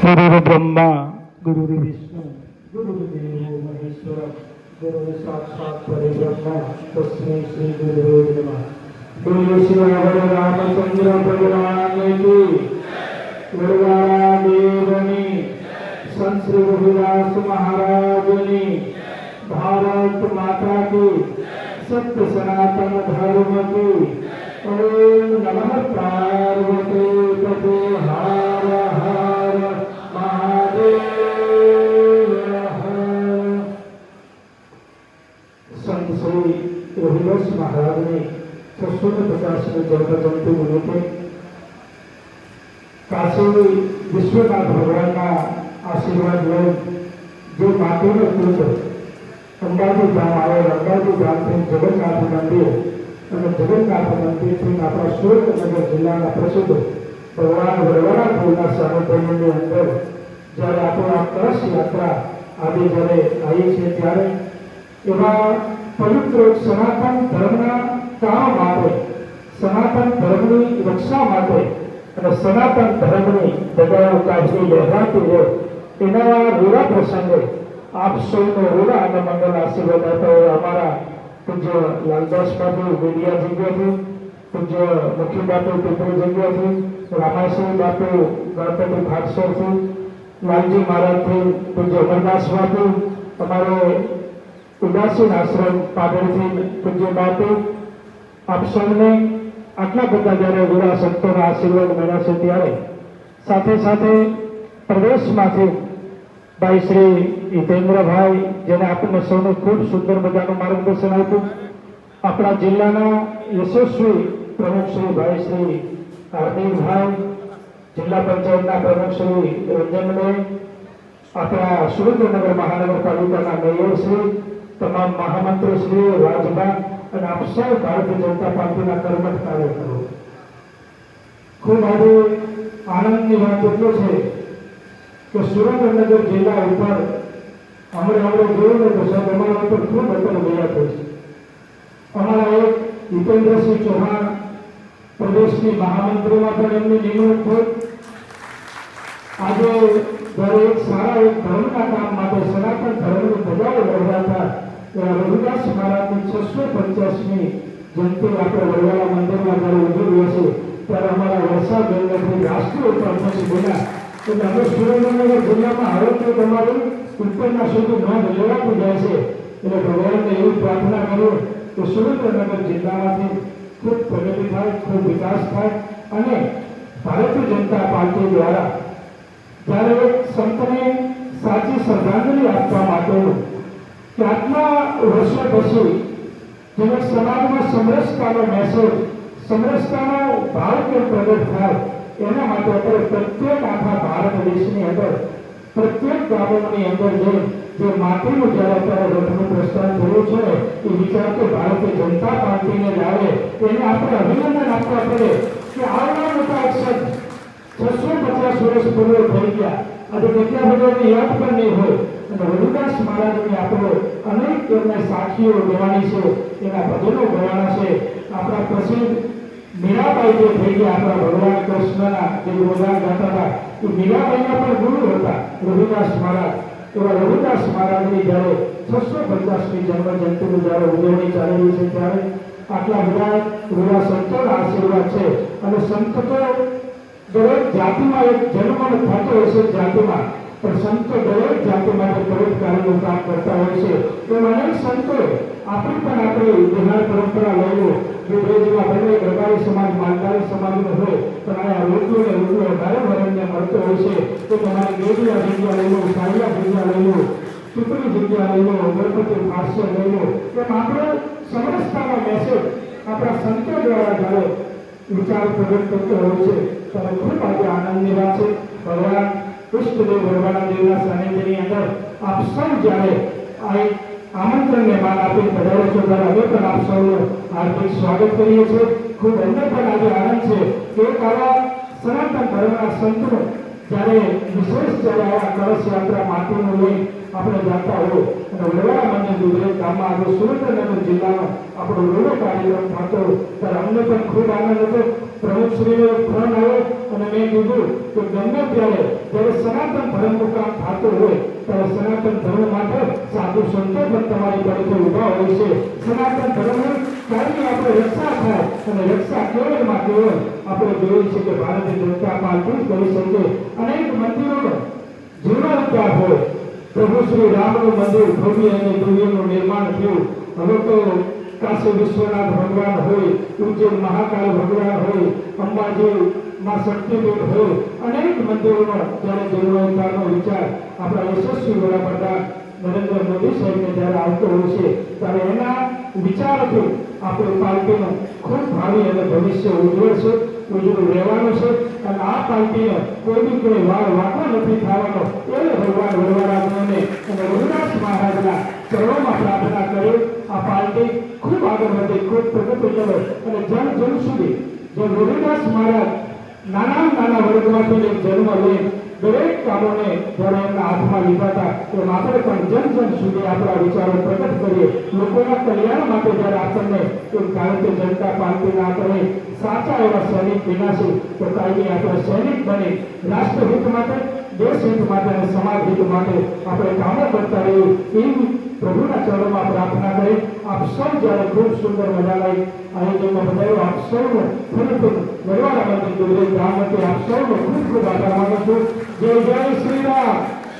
गुरु ब्रह्मा गुरु विष्णु गुरुदेव महेश्वर गुरु साक्षात् परब्रह्म तस्मै श्री गुरुवे नमः। बोलो श्री रामचंद्र भगवान की गुरुवारा देवनी संत श्री रघुदास महाराज ने भारत माता की सत्य सनातन धर्म की ओम नमः पार्वती पते हर हर महादेव हर। संत श्री रघुदास महाराज ने 650 में जन्म जंतु मुनि थे। काशी विश्वनाथ भगवान का आशीर्वाद ले जो माटी में कूद अंबाजी धाम आए। अंबाजी धाम से जगन्नाथ मंदिर અને જગન્નાથ મંદિરથી આપણા સુરેન્દ્રનગર જિલ્લાના પ્રસિદ્ધ ભગવાન વરવરાજના સાનિધ્યની અંદર જ્યારે આપણો આ કળશ યાત્રા આજે જ્યારે આવી છે ત્યારે એવા પવિત્ર સનાતન ધર્મના કામ માટે, સનાતન ધર્મની રક્ષા માટે અને સનાતન ધર્મની દગાઓ કાઢી લહેરાતી હોય એના રૂડા પ્રસંગે આપ સૌનો રૂડા અને મંગલ આશીર્વાદ આપતા હોય અમારા पूज्य लालदास बापू बेडिया जग्या थी, पूज्य मुखी बापू पिपरी जग्या थी, रामासिंह बापू गणपति भागसर थी, लालजी महाराज थी, पूज्य अमरदास बापू हमारे उदासीन आश्रम पागल थी, पूज्य बापू आप सबने आटला बधा जયારે ગુરા સંતોના આશીર્વાદ મળ્યા છે ત્યારે સાથે સાથે પ્રદેશમાંથી भाई श्री हितेन्द्र भाई जेने आपने सौने खूब सुंदर मजाનું मार्गदर्शन आप्યું। अपना जिल्लाना यशस्वी प्रमुख श्री भाई श्री हार्दिक भाई, जिला पंचायतना प्रमुख श्री रंजनभाई, अपना सुरेन्द्रनगर महानगरपालिकाना मेयर श्री, तमाम महामंत्री श्री राजभा और आप सब भारतीय जनता पार्टीना कर्मठ कार्यकरो खूब आज आनंदनी बात એટલો છે કે સુરેન્દ્રનગર જિલ્લા ઉપર હમણાં જોયું ને તો સાહેબ અમારા ઉપર ખૂબ અસર ગયા છે। અમારા એક હિતેન્દ્રસિંહ ચૌહાણ પ્રદેશની મહામંત્રીમાં પણ એમની નિમણૂક થઈ। આજે જ્યારે એક સારા એક ધર્મના કામ માટે સનાતન ધર્મની ધજાઓ લહેરાતા એવા રઘુદાસ મહારાજની 650મી જયંતિ આપણે વડવાલા મંદિરમાં જ્યારે ઉજવીએ છીએ ત્યારે અમારા વરસાદથી રાષ્ટ્રીય ઉપરથી બોલ્યા કે અમે સુરેન્દ્રનગર જિલ્લામાં હવે તો તમારી ઉપરના સુધી નોંધ લેવાતી જાય છે। એટલે ભગવાનને એવી પ્રાર્થના કરું કે સુરેન્દ્રનગર જિલ્લામાંથી ખૂબ પ્રગતિ થાય, ખૂબ વિકાસ થાય અને ભારતીય જનતા પાર્ટી દ્વારા જ્યારે એક સંતને સાચી શ્રદ્ધાંજલિ આપવા માટેનું કે આટલા વર્ષો પછી જેને સમાજમાં સમરસતાનો મેસેજ, સમરસતાનો ભાવ કેમ પ્રગટ થાય એના માટે આપણે પ્રત્યેક આખા ભારત દેશની અંદર પ્રત્યેક ગામોની અંદર જે માટીનું જ્યારે અત્યારે રથનું પ્રસ્થાન થયું છે એ વિચાર તો ભારતીય જનતા પાર્ટીને જ આવે એને આપણે અભિનંદન આપવા પડે કે આવનાર મોટા અક્ષર 650 વર્ષ પૂર્વે થઈ ગયા। આજે કેટલા બધાની યાદ પણ નહીં હોય અને રઘુદાસ મહારાજની આપણો અનેક એમના સાખીઓ દેવાની છે, એના ભજનો ગવાના છે। આપણા પ્રસિદ્ધ મીરાબાई जो थी गया अपना भगवान कृष्णना जो गोदान गाता था ये मीराबाई पर गुरु होता रघुदास महाराज। तो रघुदास महाराज की जયારે 650મી जन्म जयंती जયારે उजवणी चाली रही है ત્યારે આટલા બધા ગુરુ સંતોના આશીર્વાદ છે અને સંત તો દરેક જાતિમાં એક જન્મ થતો હોય છે જાતિમાં પણ સંતો દરેક જાતિ માટે દરેક કાર્યનું કામ કરતા હોય છે। તો અનેક સંતોએ આપણી પણ આપણી બિહાર પરંપરા લઈ લો વિભેદમાં બંને ગરબારી સમાજ માલધારી સમાજનો હોય પણ આ રોટલો ને રોટલો વધારે ભરણને મળતો હોય છે। તો તમારી ગેડિયા જગ્યા લઈ લો, સારિયા જગ્યા લઈ લો, ચૂંટણી જગ્યા લઈ લો, ગણપતિ ફાસ્ય લઈ લો, એમ આપણો સમરસતાનો મેસેજ આપણા સંતો દ્વારા જ્યારે વિચાર પ્રગટ કરતો હોય છે ત્યારે ખૂબ આજે આનંદની વાત છે। ભગવાન ઇષ્ટદેવ ભગવાનના દેવના સાનિધ્યની અંદર આપ સૌ જ્યારે આ આમંત્રણને માન આપી પધારો છો ત્યારે અમે પણ આપ સૌનું હાર્દિક સ્વાગત કરીએ છીએ। ખૂબ અમને પણ આજે આનંદ છે કે એક આવા સનાતન ધર્મના સંતનો જ્યારે વિશેષ જ્યારે આવા કળશ યાત્રા માટીનું લઈ આપણે જાતા હોય અને વડવાળા મંદિર દુધરેજ ગામમાં આજે સુરેન્દ્રનગર જિલ્લાનો આપણો એવો કાર્યક્રમ થતો ત્યારે અમને પણ ખૂબ આનંદ હતો. પ્રમુખશ્રીનો ફોન આવ્યો અને મેં કીધું કે ગમે જ્યારે સનાતન ધર્મનું કામ થતું હોય ત્યારે સનાતન ધર્મ માટે સાધુ સંતો પણ તમારી પાસે ઉભા હોય છે. સનાતન ધર્મની કાયમી આપણે રક્ષા થાય અને રક્ષા કેવળમાં કેવળ આપણે જોઈએ છીએ કે ભારતીય જનતા પાર્ટી જ કરી શકે. અનેક મંદિરોનો જીર્ણોદ્ધાર હોય. પ્રભુ શ્રી રામનું મંદિર ભવ્ય અને દિવ્યનું નિર્માણ થયું. હવે તો કાશી વિશ્વનાથ ભગવાન હોય, ઉજ્જૈન મહાકાલ ભગવાન હોય, અંબાજી માં શક્તિપીઠ હોય, અનેક મંદિરોનો જ્યારે જીર્ણોદ્ધારનો વિચાર આપણા યશસ્વી વડાપ્રધાન નરેન્દ્ર મોદી સાહેબને જ્યારે આવતો હોય છે ત્યારે એના વિચારથી આપણી પાર્ટીનું ખૂબ ભાવિ અને ભવિષ્ય ઉજ્જવળ છે, ઉજ્જવળ રહેવાનું છે. અને આ પાર્ટીને કોઈ વાર વાંકો નથી થવાનો એ ભગવાન વડવારામને અને રઘુનાથ મહારાજના ચરણોમાં પ્રાર્થના કરી આ પાર્ટી ખૂબ આગળ વધે, ખૂબ પ્રગતિ કરે અને જન સુધી જે રઘુનાથ મહારાજ નાના વર્ગમાંથી જન્મ લઈ દરેક કામોને જ્યારે એમના હાથમાં લીધા હતા એમ આપણે પણ જન સુધી આપણા વિચારો પ્રગટ કરીએ. લોકોના કલ્યાણ માટે જ્યારે આપણને એક ભારતીય જનતા પાર્ટીના આપણે સાચા એવા સૈનિક વિનાશી તો કાયમી આપણે સૈનિક બની રાષ્ટ્રહિત માટે, દેશ હિત માટે અને સમાજ હિત માટે આપણે કામો કરતા રહીએ એવી પ્રભુના ચરણોમાં પ્રાર્થના કરી. આપ સૌ જ્યારે ખૂબ સુંદર મજાના આયોજનમાં બધાયો આપ સૌનો ફરી વડવાડા મંદિર ગુજરાત ગામ માટે આપ સૌનો ખૂબ આભાર માનું છું. જય શ્રી રામ.